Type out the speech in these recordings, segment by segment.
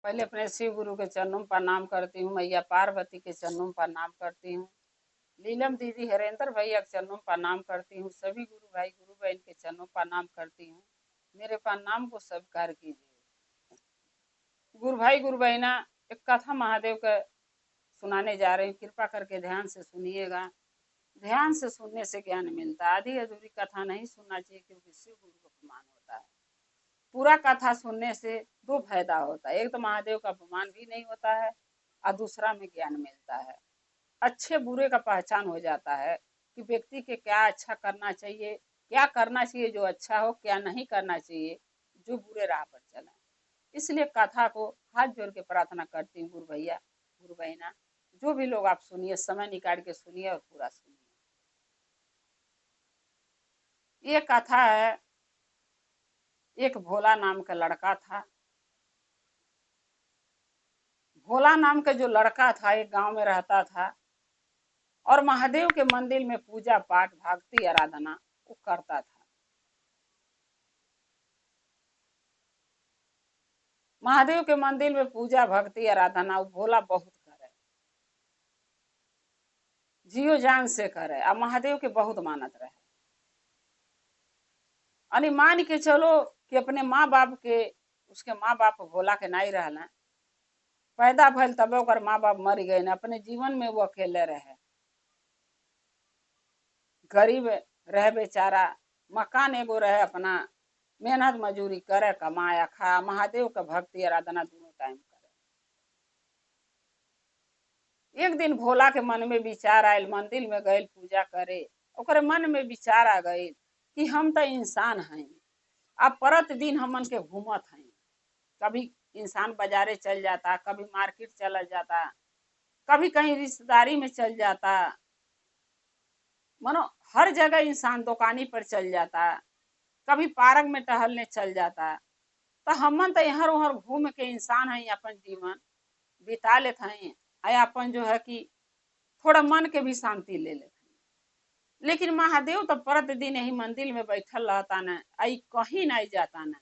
पहले अपने शिव गुरु के चरणों में प्रणाम करती हूँ, मैया पार्वती के चरणों में प्रणाम करती हूँ, लीलम दीदी हरेंद्र भैया के चरणों में प्रणाम करती हूँ, सभी गुरु भाई गुरु बहन के चरणों में प्रणाम करती हूँ। मेरे प्रणाम को स्वीकार कीजिए। गुरु भाई गुरु बहना, एक कथा महादेव का सुनाने जा रही हूँ, कृपा करके ध्यान से सुनिएगा। ध्यान से सुनने से ज्ञान मिलता है। आधी अधूरी कथा नहीं सुनना चाहिए, क्योंकि शिव गुरु का अपमान होता है। पूरा कथा सुनने से दो फायदा होता है, एक तो महादेव का अपमान भी नहीं होता है और दूसरा में ज्ञान मिलता है। अच्छे बुरे का पहचान हो जाता है कि व्यक्ति के क्या अच्छा करना चाहिए, क्या करना चाहिए जो अच्छा हो, क्या नहीं करना चाहिए जो बुरे राह पर चले। इसलिए कथा को हाथ जोड़ के प्रार्थना करती हूँ, गुरु भैया गुरु बहना, जो भी लोग आप सुनिए, समय निकाल के सुनिए और पूरा सुनिए। ये कथा है, एक भोला नाम का लड़का था। भोला नाम का जो लड़का था एक गांव में रहता था और महादेव के मंदिर में पूजा पाठ भक्ति आराधना वो करता था। महादेव के मंदिर में पूजा भक्ति आराधना वो भोला बहुत करे, जियो जान से करे और महादेव के बहुत मानत रहे। अरे मान के चलो कि अपने माँ बाप के, उसके माँ बाप भोला के नहीं रहना, पैदा भल तब ओकर माँ बाप मर गए न, अपने जीवन में वो अकेले रहे, गरीब रहे बेचारा, मकान एगो रहे अपना, मेहनत मजूरी करे, कमाया खा, महादेव का भक्ति आराधना दोनों टाइम करे। एक दिन भोला के मन में विचार आयल, मंदिर में गए पूजा करे, ओकरे मन में विचार आ गए कि हम तो इंसान हैं, अब परत दिन हमन के घूमत हैं। कभी इंसान बाजारे चल जाता, कभी मार्केट चला जाता, कभी कहीं रिश्तेदारी में चल जाता, मानो हर जगह इंसान दुकानी पर चल जाता, कभी पार्क में टहलने चल जाता। तो हमन तो यहाँ वहाँ घूम के इंसान है, अपन जीवन बिता लेते हैं, अपन जो है कि थोड़ा मन के भी शांति ले लेते हैं। लेकिन महादेव तो प्रतिदिन यही मंदिर में बैठल रहता न, आई कहीं नहीं जाता न।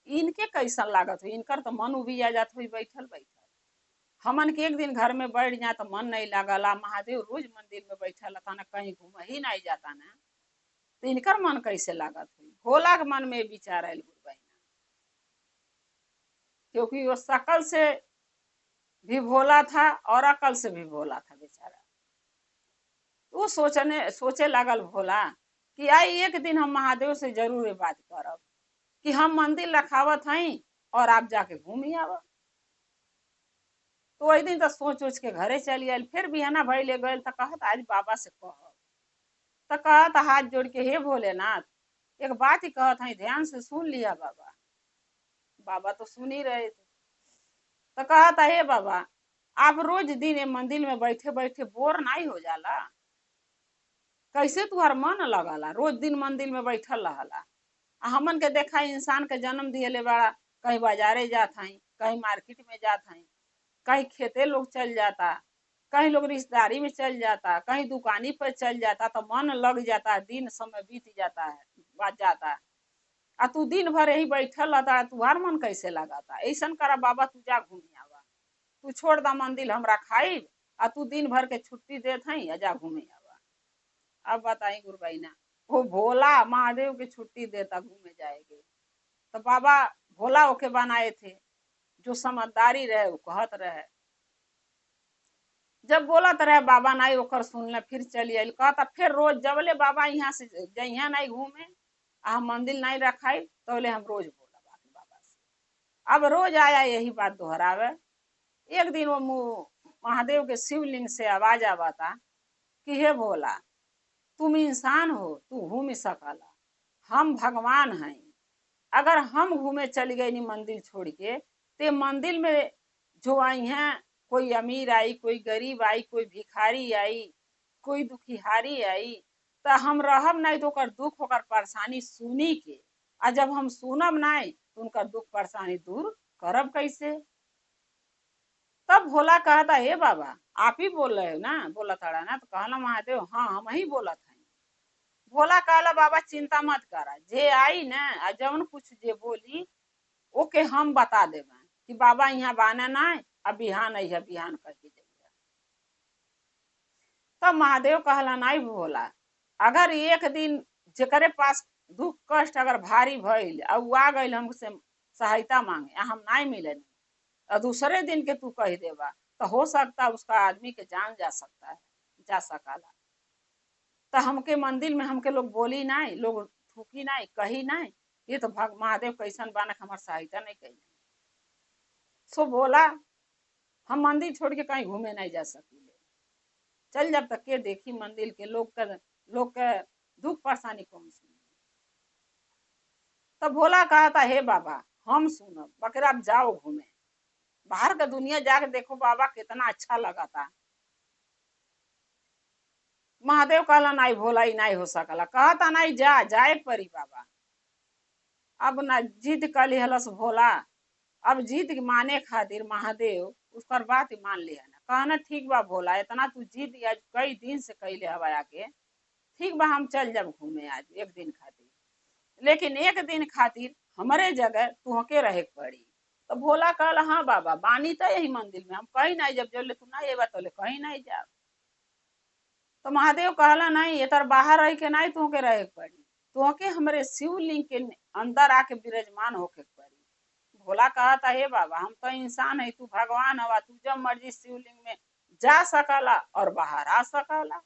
इनके कैसा लागत हो, इनकर तो मन उबिया जात हो बैठल बैठल। हमन के एक दिन घर में बैठ जाए तो मन नहीं लागला, महादेव रोज मंदिर में बैठल रहता न, कहीं घूम ही नहीं जाता न, तो इनकर मन कैसे लागत हुई। भोला के मन में विचार आयल गुरु बहना, क्योंकि वो शकल से भी भोला था और अकल से भी भोला था बेचारा। वो सोचे लागल भोला कि आई एक दिन हम महादेव से जरूर ये बात करब कि हम मंदिर रखावत हैं और आप जाके घूम ही आव। तो वही दिन तो सोच के घरे चली आयल। फिर बिहाना भाई ले गए तो कहत आज बाबा से कह, तो कहत हाथ जोड़ के, हे भोलेनाथ एक बात ही कहत है, ध्यान से सुन लिया बाबा। बाबा तो सुन ही रहे थे। तो कहता हे बाबा, आप रोज दिन ये मंदिर में बैठे बैठे बोर नहीं हो जाला? कैसे तुहार मन लगला, रोज दिन मंदिर में बैठल रहला। हमन के देखा इंसान के जन्म दिए बड़ा, कहीं बाजारे जात हैं, कहीं मार्केट में जात हैं, कहीं खेते लोग चल जाता, कहीं लोग रिश्तेदारी में चल जाता, कहीं दुकानी पर चल जाता, तो मन लग जाता, दिन समय बीत जाता है, बात जाता। आ तू दिन भर यही बैठल रहता, तुहार मन कैसे लगाता? ऐसा करा बाबा, तू जा घूम आवा, तू छोड़ दा मंदिर हमरा खाई, आ तू दिन भर के छुट्टी देत है, या जा घूमे आवा। अब बताई गुरु भाई ना, वो भोला महादेव की छुट्टी देता घूमे जाएगी, तो बाबा भोला ओके बनाए थे, जो समझदारी रहे वो कहत रहे। जब बोलत रहे बाबा नहीं ओकर सुनले, फिर चली आई। कहता फिर रोज जबले बाबा यहाँ से जइया नहीं घूमे, हम मंदिर नहीं रखाई, तो हम रोज बोला बाबा से। अब रोज आया यही बात दोहरावे। एक दिन वो महादेव के शिवलिंग से आवाज आवता कि हे भोला, तुम इंसान हो, तू घूम सकला, हम भगवान हैं। अगर हम घूमे चली गई मंदिर छोड़ के, ते मंदिर में जो आई हैं, कोई अमीर आई, कोई गरीब आई, कोई भिखारी आई, कोई दुखिहारी आई, तो हम रहब नहीं, तो ओकर दुख ओकर परेशानी सुनी के, आ जब हम सुनब नहीं तो उनका दुख परेशानी दूर करब कैसे? तब भोला कहता हे बाबा, आप ही बोल रहे हो ना, बोला था ना? तो कहला महादेव, हाँ हम ही बोलत हैं। भोला कहला बाबा चिंता मत करा, जे आई ना जवन कुछ जे बोली ओके हम बता देबा, कि बाबा यहाँ बाना ना अब बिहान आई है, बिहान कह के जाइए। तब महादेव कहला नहीं भोला, अगर एक दिन जेकरे पास दुख कष्ट अगर भारी भइल और वो आ गई हमसे सहायता मांगे हम नहीं मिले और दूसरे दिन के तू कह देवा, तो हो सकता उसका आदमी के जान जा सकता है, जा सकाला। तो हमके मंदिर में हमके लोग बोली नहीं, लोग थूकी नहीं, कही नहीं, ये तो महादेव कैसन बानक हमार सहायता नहीं कही। सो बोला हम मंदिर छोड़ के कहीं घूमे नहीं जा सकी, चल जब तक के देखी मंदिर के लोग के दुख परेशानी कौन सुन। तब भोला कहा था हे बाबा हम सुनब, बकरा आप जाओ घूमे, बाहर का दुनिया जाके देखो बाबा कितना अच्छा लगा था। महादेव कहला नहीं भोला ही नहीं हो सकला, कहता नहीं जा जाए परी बाबा। अब ना जिद कली हलस भोला, अब जिद माने खातिर महादेव उसकर बात मान लिया ना, कहना ठीक बा भोला, इतना तू जिद आज कई दिन से कैले हवा आके, ठीक बा हम चल जब घूमे आज एक दिन खातिर, लेकिन एक दिन खातिर हमारे जगह तुहके रहे पड़ी। तो भोला कहला हाँ बाबा बानी तो यही मंदिर में, हम कहीं नहीं जब जब तू नहीं एबा तो कहीं नहीं जा। तो महादेव कहला नहीं ये तर बाहर रह के नहीं तुहके रहे पड़ी, तुहके हमारे शिवलिंग के अंदर आके विराजमान होके पड़ी। भोला कहा था हे बाबा हम तो इंसान है, तू भगवान हवा, तू जब मर्जी शिवलिंग में जा सकला और बाहर आ सकला,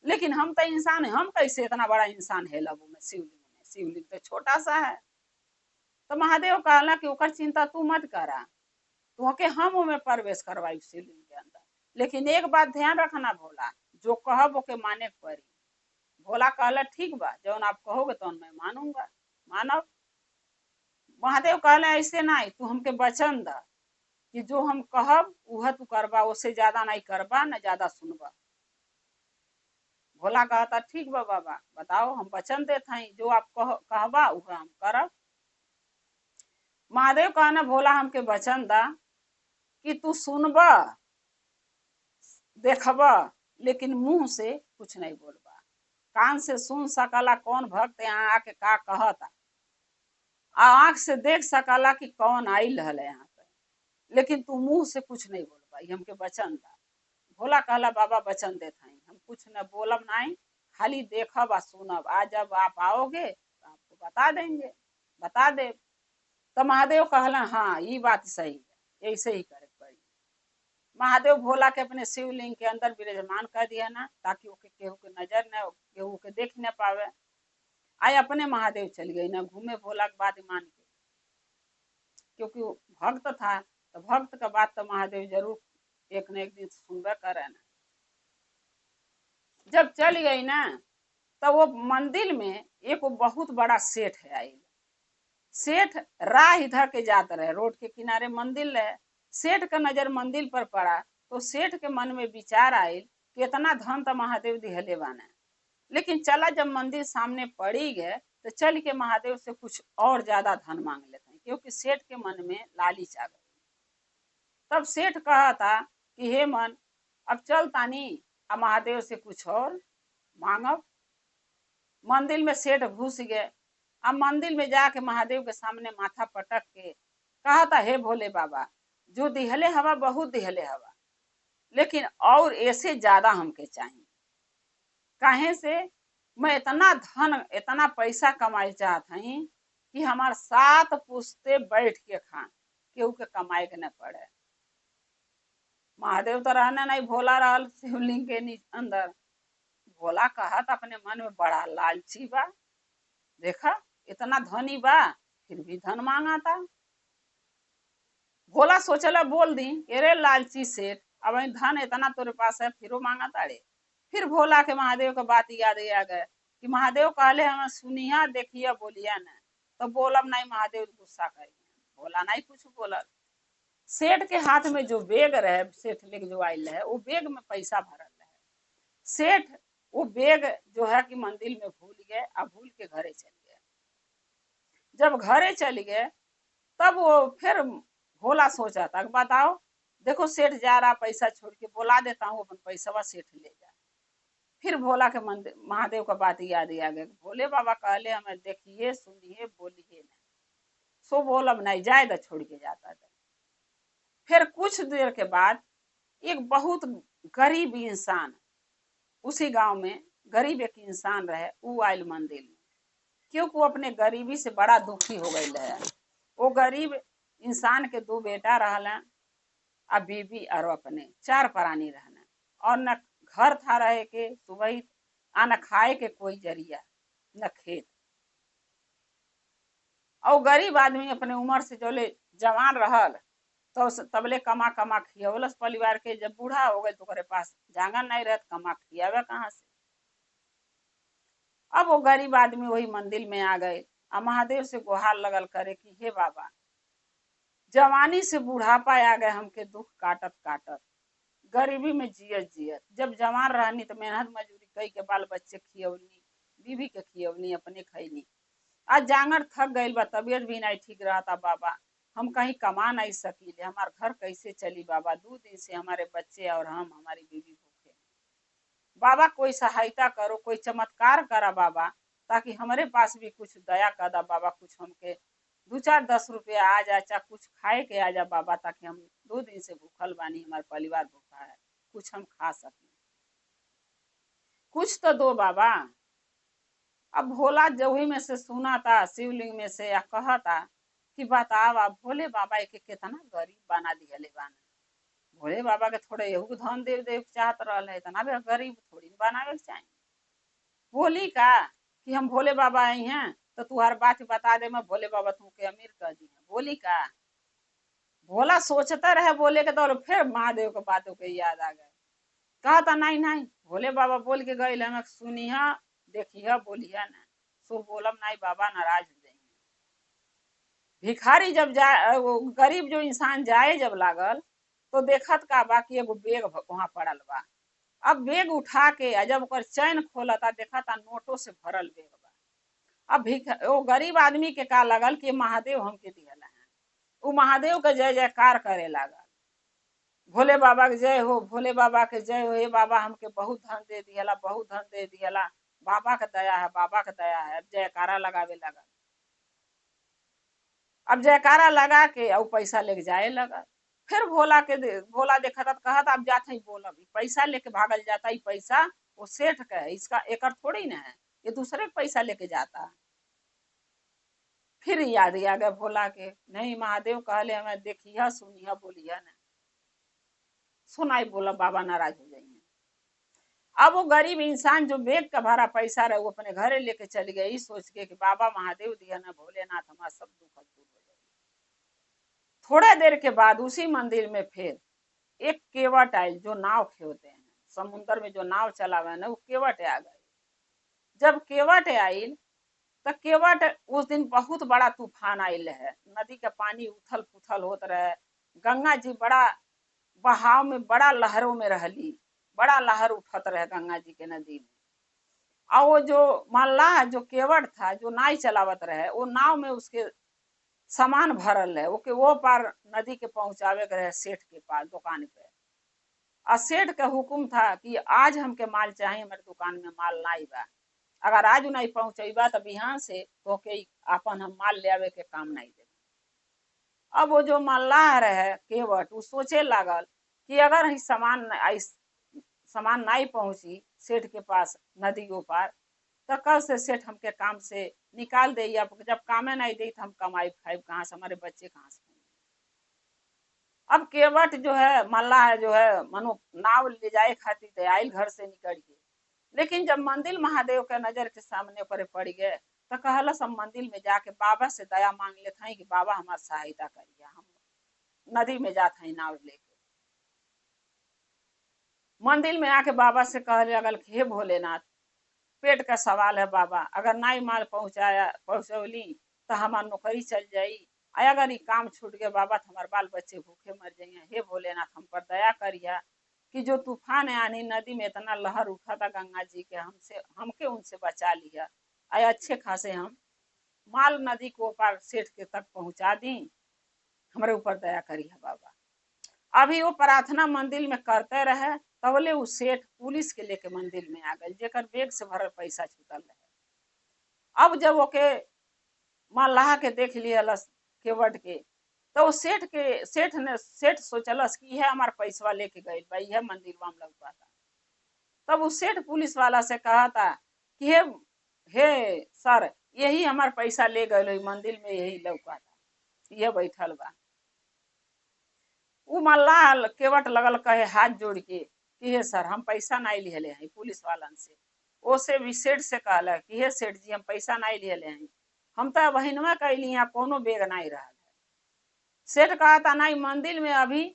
लेकिन हम तो इंसान है, हम कैसे इतना बड़ा इंसान है लबू में शिवलिंग में, शिवलिंग तो छोटा सा है। तो महादेव कहला कि ओकर चिंता तू मत करा, तुहके हम में प्रवेश करवाई शिवलिंग के अंदर, लेकिन एक बात ध्यान रखना भोला, जो कहब ओके माने पड़ी। भोला कहला ठीक बा जौन आप कहोगे तो मैं मानूंगा, मानब। महादेव कहला ऐसे नहीं, तू हमके वचन द कि जो हम कहब वह तू करबा, उससे ज्यादा नहीं करबा न ज्यादा सुनबा। भोला कहता ठीक बा बाबा बताओ, हम वचन देते हैं जो आप कहबा वह हम करब। महादेव कहना भोला हमके वचन दा कि तू सुनबा देखबा लेकिन मुंह से कुछ नहीं बोलबा, कान से सुन सकला कौन भक्त यहाँ आके का कहता, आंख से देख सकला कि कौन आई है यहाँ पे, लेकिन तू मुंह से कुछ नहीं बोल पाई, हमके वचन दा। भोला कहला बाबा वचन देता है हम कुछ न बोलब नहीं, खाली देखब आ सुनब, आज जब आप आओगे तो आपको बता देंगे, बता दे। तो महादेव कहला हाँ ये बात सही है, ऐसे ही करे पड़ी। महादेव भोला के अपने शिवलिंग के अंदर विराजमान कर दिया ना, ताकि ओके केहू के नजर न, केहू के देख न पावे। आए अपने महादेव चल गई ना घूमे भोला के बात मान के, क्योंकि वो भक्त था, तो भक्त का बात तो महादेव जरूर एक न एक दिन सुनबे करे ना। जब चल गई ना तो वो मंदिर में एक बहुत बड़ा सेठ है आई, सेठ राह इधर के जाते रहे, रोड के किनारे मंदिर है, सेठ का नजर मंदिर पर पड़ा, तो सेठ के मन में विचार आये कि इतना धन तो महादेव दिहले बाना, लेकिन चला जब मंदिर सामने पड़ी गए तो चल के महादेव से कुछ और ज्यादा धन मांग लेते हैं, क्योंकि सेठ के मन में लालच आ गई। तब सेठ कहा था कि हे मन अब चल तानी अब महादेव से कुछ और मांगब। मंदिर में सेठ घुस गए, अब मंदिर में जाके महादेव के सामने माथा पटक के कहा था हे भोले बाबा जो दिहले हवा बहुत दिहले हवा, लेकिन और ऐसे ज्यादा हमके चाहिए, काहे से मैं इतना धन इतना पैसा कमाई चाहत हई कि हमार 7 पुश्ते बैठ के खा, केहू के कमाए के न पड़े। महादेव तो रहने नहीं, भोला रहल शिवलिंग के अंदर। भोला कहा था अपने मन में बड़ा लालची बा, देखा इतना धनी बा फिर भी धन मांगा था। भोला सोचला बोल दी अरे लालची सेठ अब धन इतना तेरे पास है फिर मांगा ताड़े। फिर भोला के महादेव का बात याद आ गए कि महादेव कहले हम सुनिया देखिया बोलिया न, तो बोलब नहीं महादेव गुस्सा करेंगे। भोला नहीं कुछ बोलल। सेठ के हाथ में जो बैग रहे, सेठ लेके जो आयल है वो बैग में पैसा भरल है। सेठ वो बैग जो है कि मंदिर में भूल गए, अब भूल के घरे चल गए। जब घरे चल गए तब वो फिर भोला सोचा था बताओ देखो सेठ जा रहा पैसा छोड़ के, बोला देता हूँ अपन पैसा सेठ ले जा। फिर भोला के मंदिर महादेव का बात याद आ गया, भोले बाबा कहले हमें देखिए सुनिए बोलिए नहीं, सो बोलब नहीं जाए छोड़ के जाता था। फिर कुछ देर के बाद एक बहुत गरीब इंसान, उसी गांव में गरीब एक इंसान रहे, वो आयल मंदिर में, क्योंकि वो अपने गरीबी से बड़ा दुखी हो गई है। वो गरीब इंसान के दो बेटा रहलन, आ बीबी और अपने 4 प्राणी रहना, और न घर था रहे के सुबह, आ न खाए के कोई जरिया, न खेत। और गरीब आदमी अपने उम्र से जोले जवान रहल तो तबले कमा कमा खियवलस परिवार के। जब बूढ़ा हो गए तो ओकरे पास जांगन नहीं रहत, कमा खियावे कहाँ से। अब वो गरीब आदमी वही मंदिर में आ गए, आ महादेव से गुहार लगल करे कि हे बाबा, जवानी से बुढ़ापा आ गए, हमके दुख काटत काटत, गरीबी में जियत जियत। जब जवान रहनी तो मेहनत मजूरी कई के बाल बच्चे खियवनी, बीवी के खियवनी, अपने खैनी। आज जांगर थक गई बा, तबियत भी नहीं ठीक रहता बाबा, हम कहीं कमा नहीं सकीले, हमार घर कैसे चली बाबा, 2 दिन से हमारे बच्चे और हम, हमारी बीवी भूखे। बाबा कोई सहायता करो, कोई चमत्कार करा बाबा, ताकि हमारे पास भी कुछ दया कर दा बाबा, कुछ हमके 2-4-10 रुपया आ जाए, चाहे कुछ खाए के आ जा बाबा, ताकि हम 2 दिन से भूखल बानी, हमारा परिवार भूखा है, कुछ हम खा सकें, कुछ तो दो बाबा। अब भोला जवही में से सुना था, शिवलिंग में से, या कहा था कि बताओ आप भोले बाबा के कितना गरीब बना दिया बाना। भोले बाबा के थोड़े एहू धन देव देव चाहत रहा है, इतना भी गरीब थोड़ी बनावे के चाहिए। बोली का कि हम भोले बाबा आई हैं तो तुहार बात बता दे, मैं भोले बाबा तुमके अमीर कर दी है। बोली का भोला सोचता रहे बोले के, तो फिर महादेव के बातों के याद आ गए। कहा था नहीं नहीं, भोले बाबा बोल के गए, हमें सुनिया देखिया बोलिया ना, सो बोलम नहीं बाबा, नाराज हो जाएंगे। भिखारी जब जाए, वो गरीब जो इंसान जाए जब लागल, तो देखत का बा कि एगो बेग वहां पड़ल बा। अब बेग उठा के जब ओकर चैन खोलता, देखा था नोटों से भरल बेग बा। अब वो गरीब आदमी के का लगल कि महादेव हमके दिहला है, वो महादेव के जय जयकार करे लागल, भोले बाबा के जय हो, भोले बाबा के जय हो, हे बाबा हमके बहुत धन दे दिहला, बहुत धन दे दिहला, बाबा का दया है, बाबा का दया है। अब जयकारा लगावे लगा, अब जयकारा लगा के और पैसा लेके जाए लगा। फिर भोला देखा था, कहा था अब जाते ही बोला भी पैसा लेके भागल जाता, ही पैसा वो सेठ का है, इसका एकर थोड़ी ना है, ये दूसरे के पैसा लेके जाता। फिर याद आ गया भोला के, नहीं महादेव कहले हमें देखिया सुनिया बोलिया ना, सुनाई बोला बाबा नाराज हो जाएंगे। अब वो गरीब इंसान जो बेग का भरा पैसा रहे, वो अपने घरे लेके चली गई, सोच के कि बाबा महादेव दिया ना, भोलेनाथ हमारा सब दुख दूर हो जाएगी। थोड़ा देर के बाद उसी मंदिर में फिर एक केवट आयल, जो नाव खेवते हैं समुद्र में, जो नाव चला हुआ है ना, वो केवट आ गए। जब केवट आयल तो केवट उस दिन बहुत बड़ा तूफान आयल है, नदी का पानी उथल पुथल होत रहे, गंगा जी बड़ा बहाव में, बड़ा लहरों में रहली, बड़ा लहर उठत रहे गंगा जी के नदी में। और वो जो मल्लाह जो केवट था, जो नाव चलावत रहे, वो नाव में उसके सामान भरल है, ओके वो पार नदी के पहुंचावे के रहे सेठ के पास दुकान पे। और सेठ का हुक्म था कि आज हमके माल चाहिए, हमारे दुकान में माल नहीं बा, अगर आज नहीं पहुंचेबा तो बिहान से तो के अपन हम माल ले आवे के काम नहीं दे। अब वो जो मल्लाह रहे केवट, वो सोचे लागल कि अगर सामान नहीं पहुंची सेठ के पास नदियों पर, तो कल से सेठ हमके काम से निकाल दे, या जब कामे नहीं दे तो हम कमाई खाइब कहाँ से, हमारे बच्चे कहाँ से। अब केवट जो है, मल्लाह जो है, मनो नाव ले जाए खातिर थे आयल घर से निकल के, लेकिन जब मंदिर महादेव के नजर के सामने पर पड़ गए, तो कहला सब मंदिर में जाके बाबा से दया मांग लेते हैं कि बाबा हमारी सहायता करिए, हम नदी में जाते हैं नाव लेके। मंदिर में आके बाबा से कहले लगल कि हे भोलेनाथ, पेट का सवाल है बाबा, अगर नहीं माल पहुंचौली तो हमार नौकरी चल जाई, अगर ये काम छूट गया बाबा तो हमारे बाल बच्चे भूखे मर जाइए। हे भोलेनाथ हम पर दया करिया कि जो तूफान आनी नदी में इतना लहर उठा था गंगा जी के, हमके उनसे बचा लिया, आए अच्छे खासे हम माल नदी को पार सेठ के तक पहुंचा दी, हमारे ऊपर दया करिए बाबा। अभी वो प्रार्थना मंदिर में करते रहे, तबले वो सेठ पुलिस के लेके मंदिर में आ गए, जेकर बेग से भरल पैसा छूटल रहे। अब जब ओके मल्लाह के देख लिया केवट के, तो वो सेठ सोचलस कि यह हमार पैसवा लेके गई बा, यह मंदिरवा में लौका था। तब उस सेठ पुलिस वाला से कहा था कि हे सर, यही हमार पैसा ले गए मंदिर में, यही लौका था, यह बैठल बा। उ मल्लाह केवट लगल कहे हाथ जोड़ के कि हे सर, हम पैसा नहीं लिहले हैं पुलिस वालन से। ओसे भी सेठ से कहला कि हे सेठ जी, हम पैसा नहीं लिहले हैं, हम तो बहिनवा कैली, यहाँ कोनो बेग नहीं रहा है। सेठ कहा था नहीं, मंदिर में अभी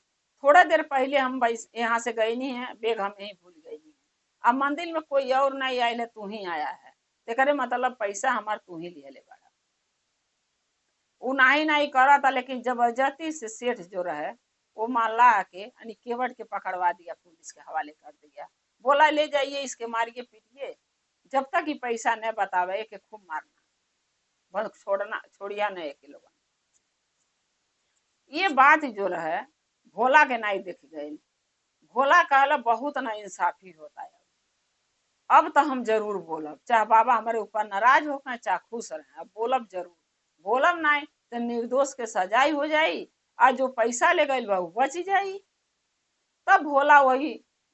थोड़ा देर पहले हम यहाँ से गई नहीं है, बेग हम यहीं भूल गई नहीं है। अब मंदिर में कोई और नहीं आयल है, तू ही आया है, तेरे मतलब पैसा हमार तू ही लिहले बड़ा। वो नहीं करा था, लेकिन जबरदस्ती से सेठ जो रहे वो माला के यानी केवट के पकड़वा दिया, पुलिस के हवाले कर दिया। बोला ले जाइए, इसके मारिए पीटिए, जब तक ही पैसा न बतावे के खूब मारना, बंद छोड़िया नहीं के लोग। ये बात जो रहे भोला के नहीं देख गए। भोला कहला बहुत ना इंसाफी होता है, अब तो हम जरूर बोलब, चाहे बाबा हमारे ऊपर नाराज हो चाहे खुश रहे, अब बोलब जरूर। बोलब नहीं तो निर्दोष के सजाई हो जाई, और जो पैसा ले गई बा बच जाई। तब भोला वही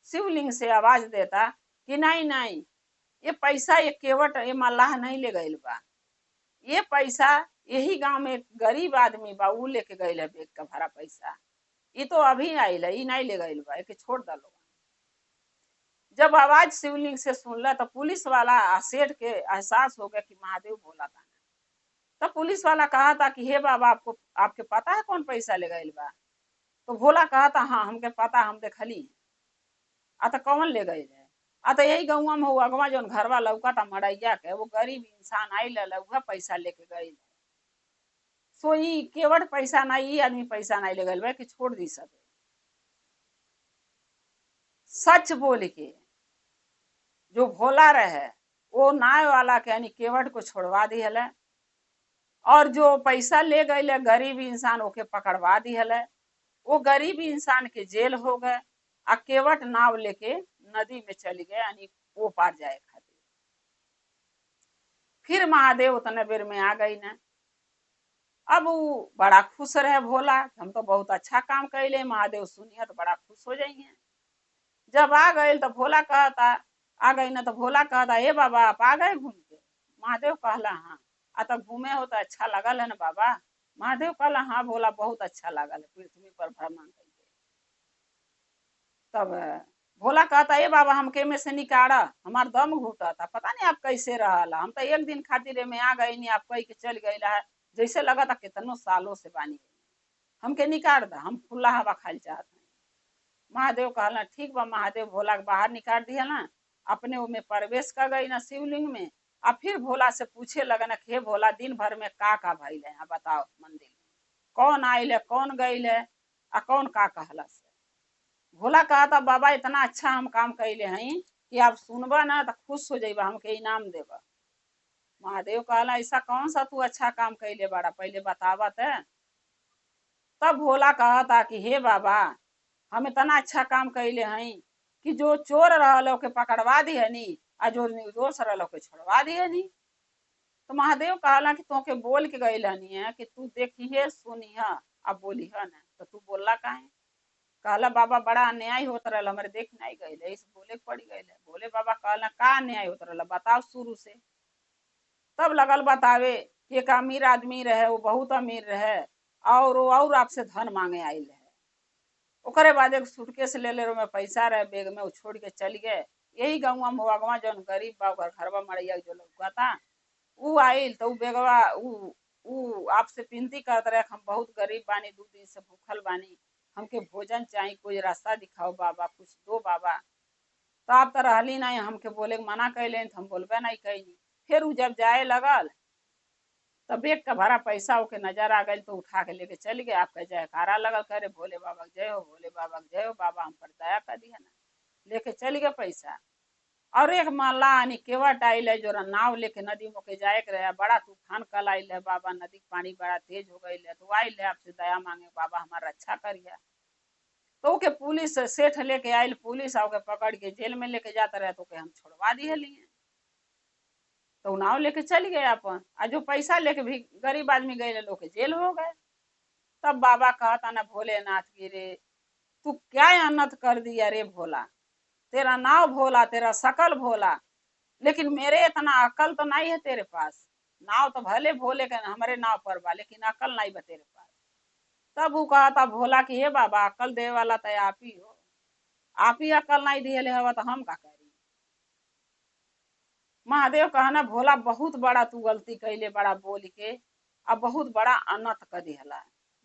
शिवलिंग से आवाज देता कि नहीं नहीं, ये पैसा ये केवट ये मल्लाह नहीं ले गई बा, ये पैसा यही गांव में एक गरीब आदमी बा, वो लेके गई है बेग का भरा पैसा, ये तो अभी आयल है, ये नहीं ले गई बा, एक छोड़ दलो। जब आवाज शिवलिंग से सुनला तो पुलिस वाला सेठ के एहसास हो गया कि महादेव बोला था। तब पुलिस वाला कहा था कि हे बाबा, आपको आपके पता है कौन पैसा ले गई बा? तो भोला कहा था हाँ हमके पता, हम देखली। तो कौन ले गई है? तो यही गौवा में हुआ, अगवा जो घरवा लौका था मड़ैया के, वो गरीब इंसान आई लौका पैसा लेके गई। सो ई केवट पैसा नहीं, आदमी पैसा नहीं ले गई कि छोड़ दी सब। सच बोल के जो भोला रहे वो नाय वाला के यानी केवट को छोड़वा दी है, और जो पैसा ले गए गरीब इंसान ओके पकड़वा दी है। वो गरीब इंसान के जेल हो गए, आ केवट नाव लेके नदी में चली गए, यानी वो पार जाए खातिर। फिर महादेव उतने बेर में आ गई ना। अब वो बड़ा खुश रहे भोला, हम तो बहुत अच्छा काम कैले, महादेव सुनिए तो बड़ा खुश हो जाइए। जब आ गए तो भोला कहता, आ गई ना तो भोला कहता हे बाबा आप आ गए घूम के? महादेव कहला हाँ। तो घूमे हो तो अच्छा लगल है ना बाबा? महादेव कहला हाँ भोला, बहुत अच्छा लगल है पृथ्वी पर भ्रमण करके। तब भोला कहता ए बाबा हमके में से निकाला, हमार दम घुटा था, पता नहीं आप कैसे रहा, हम तो एक दिन खातिर में आ गई नहीं, आप कह के चल गई है, जैसे लगा था कितनों सालों से बानी, हमके निकाल दा, हम खुला हवा खाल चाहते हैं। महादेव कहला ठीक बा। महादेव भोला के बाहर निकाल दिया ना, अपने वो में प्रवेश कर गई ना शिवलिंग में। अब फिर भोला से पूछे लगना कि हे भोला दिन भर में का भइल है, बताओ मंदिर में कौन आयल है, कौन गई है, आ कौन का कहला से? भोला कहा था बाबा इतना अच्छा हम काम कैले हैं कि आप सुनबा ना तो खुश हो जाइबा, हमके इनाम देबा। महादेव कहला ऐसा कौन सा तू अच्छा काम कैले बड़ा, पहले बतावत है। तब भोला कहा था कि हे बाबा हम इतना अच्छा काम कैले हैं कि जो चोर रहा के पकड़वा दी है नी, आ जो निर्दोष रहा के छोड़वा दी है नी। तो महादेव कहला कि तोके बोल के गई हनी है कि तू देखिए सुनिह अब बोली है ना, तो तू बोलला काहे? कहला बाबा बड़ा अन्याय होत रहा, हमारे देख नहीं गई, इस बोले पड़ गई। बोले बाबा कहला का अन्याय होत रहा, बताओ शुरू से। तब लगल बतावे कि एक अमीर आदमी रहे, वो बहुत अमीर रहे, और वो और आपसे धन मांगे आयल है। ओकरे बाद एक सूटकेस ले ले में पैसा रहे बेग में, वो छोड़ के चल गए। यही गौवा में हुआ जौन गरीब बा घरवा मड़ैया जो लौका था, वो आयल तो बेगवा ऊ आपसे विनती करते रहे, हम बहुत गरीब बानी, 2 दिन से भूखल बानी, हमके भोजन चाहिए, कोई रास्ता दिखाओ बाबा, कुछ दो बाबा। तो आप तो रहली नहीं, हमके बोले मना कैले तो हम बोलबे नहीं कैली। फिर ऊ जब जाए लगल तो बेग का भरा पैसा ओके नजर आ गई, तो उठा के लेके चल गए। आपका जयकारा लगल करे भोले बाबा जय हो, भोले बाबा जय हो, बाबा हम पर दया कर दिया ना, लेके चल गए पैसा। और एक माला यानी केवट आयल है जो नाव लेके नदी में के जाए के रहे, बड़ा तूफान कल आयल है बाबा, नदी के पानी बड़ा तेज हो गई है, तो आयल है आपसे दया मांगे बाबा हमारा रक्षा करिए। तो के पुलिस सेठ लेके आयल, पुलिस आके पकड़ के जेल में लेके जाते रहे, तो के हम छोड़वा दिए लिए। तो नाव लेके चल गए अपन, आ जो पैसा लेके भी गरीब आदमी गए लोग के जेल हो गए। तब बाबा कहता ना भोलेनाथ की, रे तू क्या अनर्थ कर दिया रे भोला, तेरा नाव भोला, तेरा शकल भोला, लेकिन मेरे इतना अकल तो नहीं है तेरे पास। नाव तो भले भोले के हमारे नाव पर बा, लेकिन अकल नहीं बा तेरे पास। तब वो कहा था भोला कि हे बाबा, अकल दे वाला तो आप ही हो, आप ही अकल नहीं दिए हवा तो हम का करी। महादेव कहना भोला बहुत बड़ा तू गलती कैले बड़ा बोल के, अब बहुत बड़ा अनर्थ कर दिहला।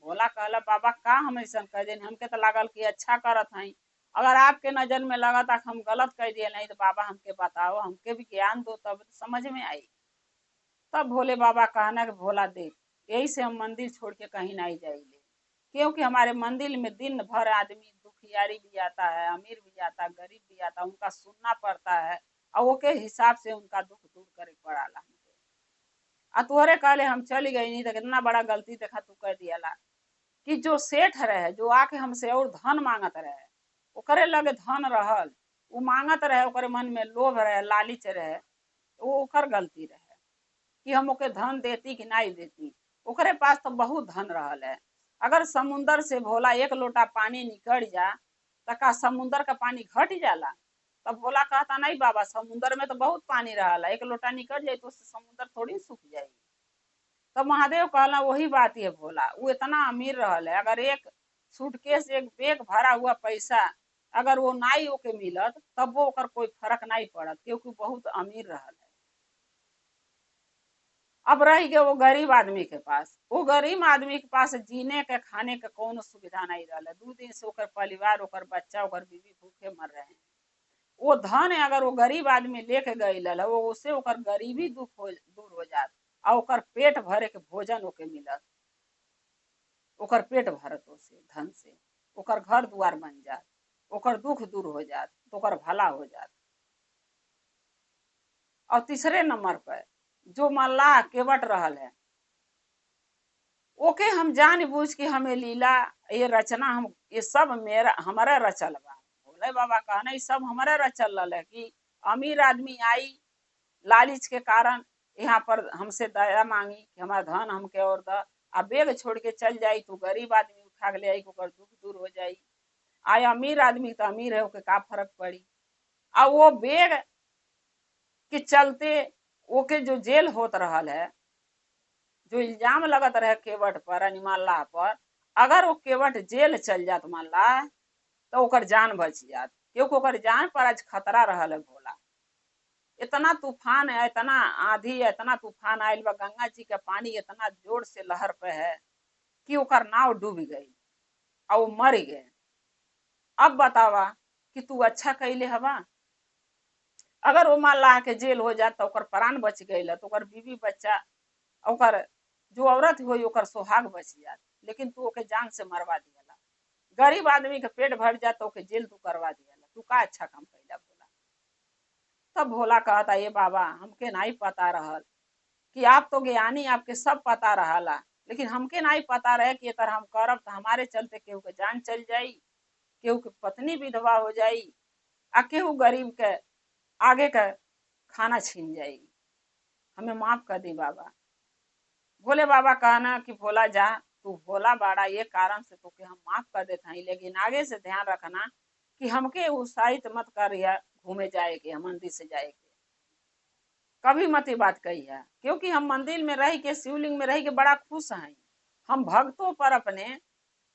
भोला कहला बाबा का हम ऐसा कर दे, हमके तो लागल कि अच्छा करत हई, अगर आपके नजर में लगा था हम गलत कर दिए नहीं तो बाबा हमके बताओ, हमके भी ज्ञान दो तब तो समझ में आई। तब भोले बाबा कहना कि भोला देख, यही से हम मंदिर छोड़ के कहीं नहीं जाइले, क्योंकि हमारे मंदिर में दिन भर आदमी दुखियारी भी आता है, अमीर भी आता है, गरीब भी आता है, उनका सुनना पड़ता है और वो के हिसाब से उनका दुख दूर करे पड़ाला हमके। आ तोहरे कहले हम चली गई नहीं तो कितना बड़ा गलती देखा तू कर दियाला कि जो सेठ रहे, जो आके हमसे और धन मांगत रहे, ओकरे लगे धन रहल, वो मांगत रहे, ओकरे मन में लोभ रहे, लालच रहे, वो ओकर गलती रहे कि हम ओके धन देती कि नहीं देती। ओकरे पास तो बहुत धन रहल है। अगर समुंदर से भोला एक लोटा पानी निकल जा तो का समुंदर का पानी घट जाला? तब भोला कहता नहीं बाबा, समुंदर में तो बहुत पानी रहला, एक लोटा निकल जाए तो उससे समुंदर थोड़ी सूख जाएगी। तब महादेव कहला वही बात है भोला, वो इतना अमीर रहल है, अगर एक सूटकेस एक बैग भरा हुआ पैसा अगर वो नाई ओके मिलत तब वो ओकर कोई फर्क नहीं पड़त, क्योंकि बहुत अमीर रहल है। अब रह गए वो गरीब आदमी के पास, वो गरीब आदमी के पास जीने के खाने के कोनो सुविधा नहीं रहल है। 2 दिन से ओकर परिवार, ओकर बच्चा, ओकर बीवी भूखे मर रहे हैं। वो धन अगर वो गरीब आदमी लेके गई वो उससे ओकर गरीबी दुख हो दूर हो जात और ओकर पेट भरे के भोजन ओके मिलत, ओकर पेट भरत उसे धन से, ओकर घर द्वार बन जात, ओकर दुख दूर हो जात, तो ओकर भला हो जात। और तीसरे नंबर पर जो मल्लाह केवट रहल है, ओके हम जान बूझ के हमें लीला ये रचना हम ये सब मेरा हमारा रचल बा। भोले बाबा कहना ये सब हमारा रचल है कि अमीर आदमी आई लालच के कारण यहाँ पर हमसे दया मांगी कि हमारा धन हमके और द, आ बेग छोड़ के चल जाई तो गरीब आदमी उठा के ले आई, ओकर दुख दूर हो जाई। आय अमीर आदमी तो अमीर है, ओके का फर्क पड़ी। आ वो बेग के चलते ओके जो जेल होत रहल है, जो इल्जाम लगत रहे केवट पर मल्लाह पर, अगर वो केवट जेल चल जात मल्लाह तो ओकर जान बच जात, क्योंकि ओकर जान पर आज खतरा रहल है भोला। इतना तूफान है, इतना आंधी है, इतना तूफान आयल बा, गंगा जी का पानी इतना जोर से लहर पे है कि ओकर नाव डूब गई और वो मर गए। अब बतावा कि तू अच्छा कैले हवा। अगर वो मल्लाह के जेल हो जात तो ओकर प्राण बच गई, तो ओकर बीवी बच्चा, ओकर जो औरत हुई ओकर सुहाग बच जात, लेकिन तू ओके जान से मरवा दिया। गरीब आदमी के पेट भर जात तो ओके जेल तू करवा दिया, तू का अच्छा काम कैला भोला। तब भोला कहता ये बाबा हमके नहीं पता रहल कि आप तो ज्ञानी, आपके सब पता रहला, लेकिन हमके नहीं पता रहे कि अगर हम करब तो हमारे चलते केहू के जान चल जाई, केहू के पत्नी विधवा हो जाई, आ केहू गरीब के आगे का खाना छीन जाएगी। हमें माफ कर दी बाबा। भोले बाबा कहना कि भोला जा, तू भोला बाड़ा ये कारण से तो हम माफ कर देते हैं, लेकिन आगे से ध्यान रखना कि हमके उत्साहित मत करिए घूमे जाए के, मंदिर से जाए के कभी मत ये बात कही है, क्योंकि हम मंदिर में रह के शिवलिंग में रह के बड़ा खुश हैं। हम भक्तों पर अपने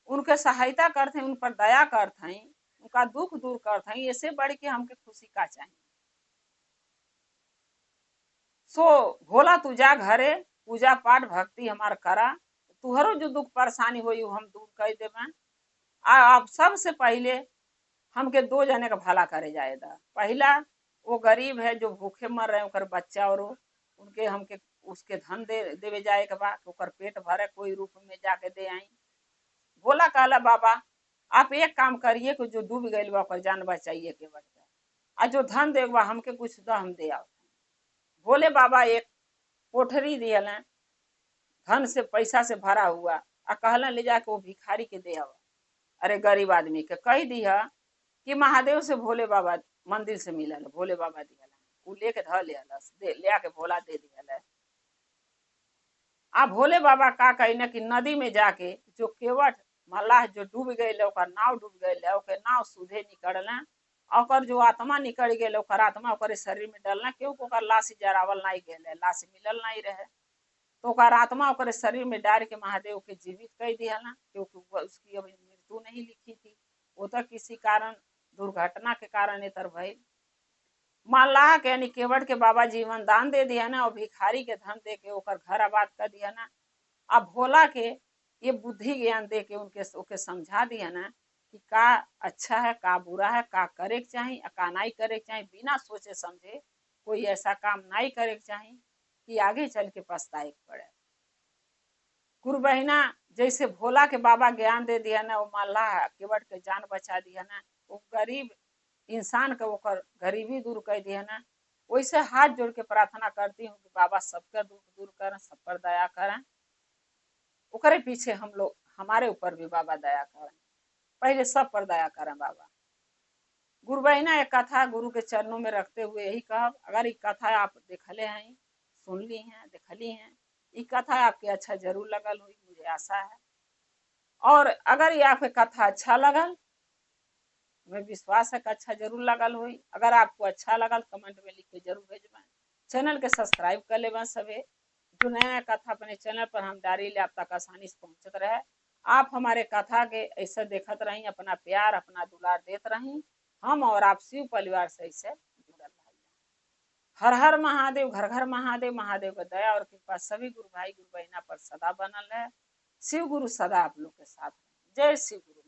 उनके सहायता करते हैं, उन पर दया करते हैं, उनका दुख दूर करते हैं, इससे बढ़ के हमके खुशी का चाहिए। सो भोला तू जा घरे, पूजा पाठ भक्ति हमार करा, तुहरो जो दुख परेशानी हुई हम दूर कर देवे। आप सबसे पहले हमके 2 जने का भला करे जाएगा। पहला वो गरीब है जो भूखे मर रहे हैं, बच्चा और उनके हमके उसके धन देवे जाए के बा, ओकर पेट भरे कोई रूप में जाके दे आई। भोला कहला बाबा आप एक काम करिए कि जो डूब गई बा ओकर जान बचाइए के बढ़, आ जो धन दे बा हमके कुछ दो हम दे आओ। भोले बाबा एक कोठरी दियल धन से पैसा से भरा हुआ, आ कहला ले जाके वो भिखारी के दे आवा। अरे गरीब आदमी के कह दिया कि महादेव से भोले बाबा मंदिर से मिलल, भोले बाबा दिया, वो लेके ध ले आके भोला दे दिया। आ भोले बाबा का कहना कि नदी में जाके जो केवट मल्लाह जो डूब गए, नाव डूब गए, ओकर नाव सुधे निकलना, और जो आत्मा निकल गए, ओकर आत्मा ओकर शरीर में डलना, क्यों ओकर लाश जरावल नहीं गए, लाश मिलल नहीं रहे, तो ओकर आत्मा ओकर शरीर में डाल के महादेव के जीवित कर दिया, क्योंकि उसकी अभी मृत्यु नहीं लिखी थी, वो तो किसी कारण दुर्घटना के कारण इतर भई। मल्लाह के यानी केवट के बाबा जीवन दान दे दिया ना, और भिखारी के धन दे के ओकर घर आबाद कर दिया ना। अब भोला के ये बुद्धि ज्ञान दे के उनके समझा दिया ना कि का अच्छा है, का बुरा है, का करे के चाहिए, का नहीं करे के चाहिए, बिना सोचे समझे कोई ऐसा काम नहीं करे के चाहिए कि आगे चल के पछताए पड़े। गुरु बहिना जैसे भोला के बाबा ज्ञान दे दिया ना, वो मल्लाह केवट के जान बचा दिया ना, वो गरीब इंसान के ओकर गरीबी दूर कर दिया ना। वैसे हाथ जोड़ के प्रार्थना करती हूँ कि बाबा सबका दुख दूर करें, सब पर दया करें, ओकरे पीछे हम लोग हमारे ऊपर भी बाबा दया करें, पहले सब पर दया करें बाबा। गुरु बहिना एक कथा गुरु के चरणों में रखते हुए यही कहब, अगर ये कथा आप देखले हैं, सुन ली हैं, देखली हैं, ये कथा आपके अच्छा जरूर लगल हुई, मुझे आशा है। और अगर ये आपके कथा अच्छा लगल, हमें विश्वास है कि अच्छा जरूर लगल हुई। अगर आपको अच्छा लगल कमेंट में लिख के जरूर भेजबें। चैनल के सब्सक्राइब कर लेबें सभी, जो नया कथा अपने चैनल पर हम डाली ले आप तक आसानी से पहुंचत रहे। आप हमारे कथा के ऐसे देखत रही, अपना प्यार अपना दुलार देत रही, हम और आप शिव परिवार से ऐसे जुड़ल रही। हर हर महादेव, घर घर महादेव, महादेव का दया और कृपा सभी गुरु भाई गुरु बहना पर सदा बनल है। शिव गुरु सदा आप लोग के साथ। जय शिव गुरु।